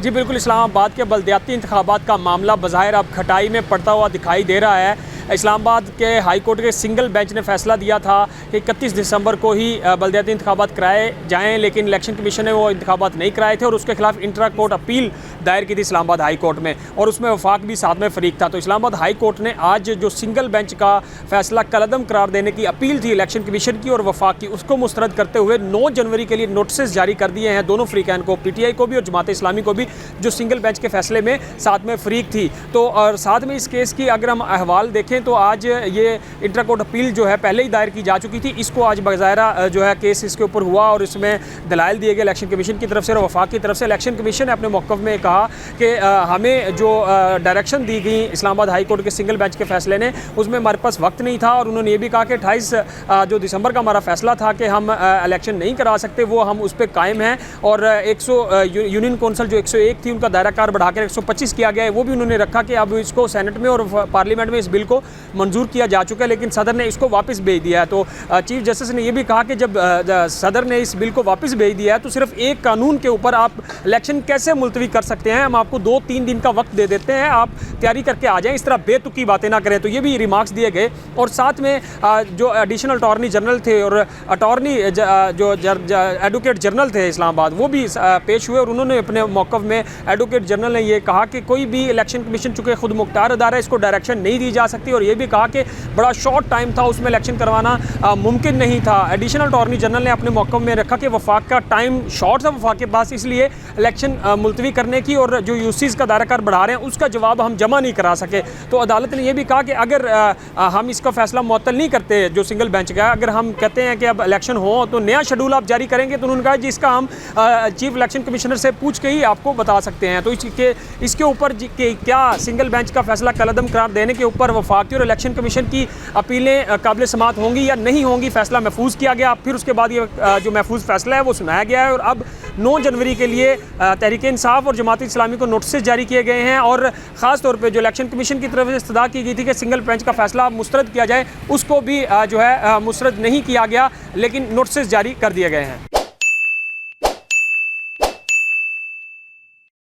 जी बिल्कुल, इस्लामाबाद के बल्दियाती इंतखाबात का मामला बज़ाहिर अब खटाई में पड़ता हुआ दिखाई दे रहा है। इस्लामाबाद के हाई कोर्ट के सिंगल बेंच ने फैसला दिया था कि 31 दिसंबर को ही बल्दियाती इंतखाबात कराए जाएँ, लेकिन इलेक्शन कमीशन ने वो इंतखाबात नहीं कराए थे और उसके खिलाफ इंट्रा कोर्ट अपील दायर की थी इस्लामाबाद हाई कोर्ट में, और उसमें वफाक भी साथ में फरीक था। तो इस्लामाबाद हाई कोर्ट ने आज जो सिंगल बेंच का फैसला कलअदम करार देने की अपील थी इलेक्शन कमीशन की और वफाक की, उसको मुस्तरद करते हुए 9 जनवरी के लिए नोटिस जारी कर दिए हैं दोनों फरीकैन को, PTI को भी और जमात इस्लामी को भी, जो सिंगल बेंच के फैसले में साथ में फरीक थी। तो और साथ में इस केस की अगर हम अहवाल देखें तो आज ये इंट्रा कोर्ट अपील जो है पहले ही दायर की जा चुकी थी, इसको आज बाज़ाहिरा जो है केस इसके ऊपर हुआ और इसमें दलाइल दिए गए इलेक्शन कमीशन की तरफ से और वफाक की तरफ से। इलेक्शन कमीशन ने अपने मौक़िफ़ में कहा कि हमें जो डायरेक्शन दी गई इस्लामाबाद हाई कोर्ट के सिंगल बेंच के फैसले ने, उसमें हमारे पास वक्त नहीं था, और उन्होंने ये भी कहा कि 28 जो दिसंबर का हमारा फैसला था कि हम इलेक्शन नहीं करा सकते, वो हम उस पर कायम हैं। और 100 यूनियन कौंसल जो 101 थी उनका दायरा कार बढ़ाकर 125 किया गया है, वो भी उन्होंने रखा कि अब इसको सेनेट में और पार्लियामेंट में इस बिल को मंजूर किया जा चुका है, लेकिन सदर ने इसको वापस भेज दिया है। तो चीफ जस्टिस ने यह भी कहा कि जब सदर ने इस बिल को वापस भेज दिया है तो सिर्फ एक कानून के ऊपर आप इलेक्शन कैसे मुलतवी कर सकते हैं, हम आपको 2-3 दिन का वक्त दे देते हैं, आप तैयारी करके आ जाएं, इस तरह बेतुकी बातें ना करें। तो ये भी रिमार्क्स दिए गए। और साथ में जो एडिशनल अटॉर्नी जनरल थे और अटॉर्नी जो एडवोकेट जनरल थे इस्लामाबाद, वो भी पेश हुए और उन्होंने अपने मौक़िफ़ में एडवोकेट जनरल ने ये कहा कि कोई भी इलेक्शन कमीशन चूँकि खुद मुख्तार अदारा है, इसको डायरेक्शन नहीं दी जा सकती, और ये भी कहा कि बड़ा शॉर्ट टाइम था, उसमें इलेक्शन करवाना मुमकिन नहीं था। एडिशनल अटॉर्नी जनरल ने अपने मौक़िफ़ में रखा कि वफाक का टाइम शॉर्ट था वफाक के पास, इसलिए इलेक्शन मुलतवी करने की और जो यूसीज़ का दायरा कार बढ़ा रहे हैं उसका जवाब हम जमा नहीं करा सके। तो अदालत ने यह भी कहा कि अगर हम इसका फैसला मुअत्तल नहीं करते जो सिंगल बेंच का, अगर हम कहते हैं कि अब इलेक्शन हो तो नया शेड्यूल आप जारी करेंगे, तो उन्होंने कहा जी इसका हम चीफ इलेक्शन कमिश्नर से पूछ के ही आपको बता सकते हैं। तो इसके ऊपर क्या सिंगल बेंच का फैसला कलअदम करार देने के ऊपर वफाकी और इलेक्शन कमीशन की अपीलें काबिल समात होंगी या नहीं होंगी, फैसला महफूज किया गया। फिर उसके बाद ये जो महफूज फैसला है वो सुनाया गया है, और अब 9 जनवरी के लिए तहरीक इंसाफ और जमात इस्लामी को नोटिस जारी किए गए हैं, और ख़ास तौर पे जो इलेक्शन कमीशन की तरफ से इस्तदा की गई थी कि सिंगल बेंच का फैसला मुस्तरद किया जाए, उसको भी जो है मुस्तरद नहीं किया गया, लेकिन नोटिस जारी कर दिए गए हैं।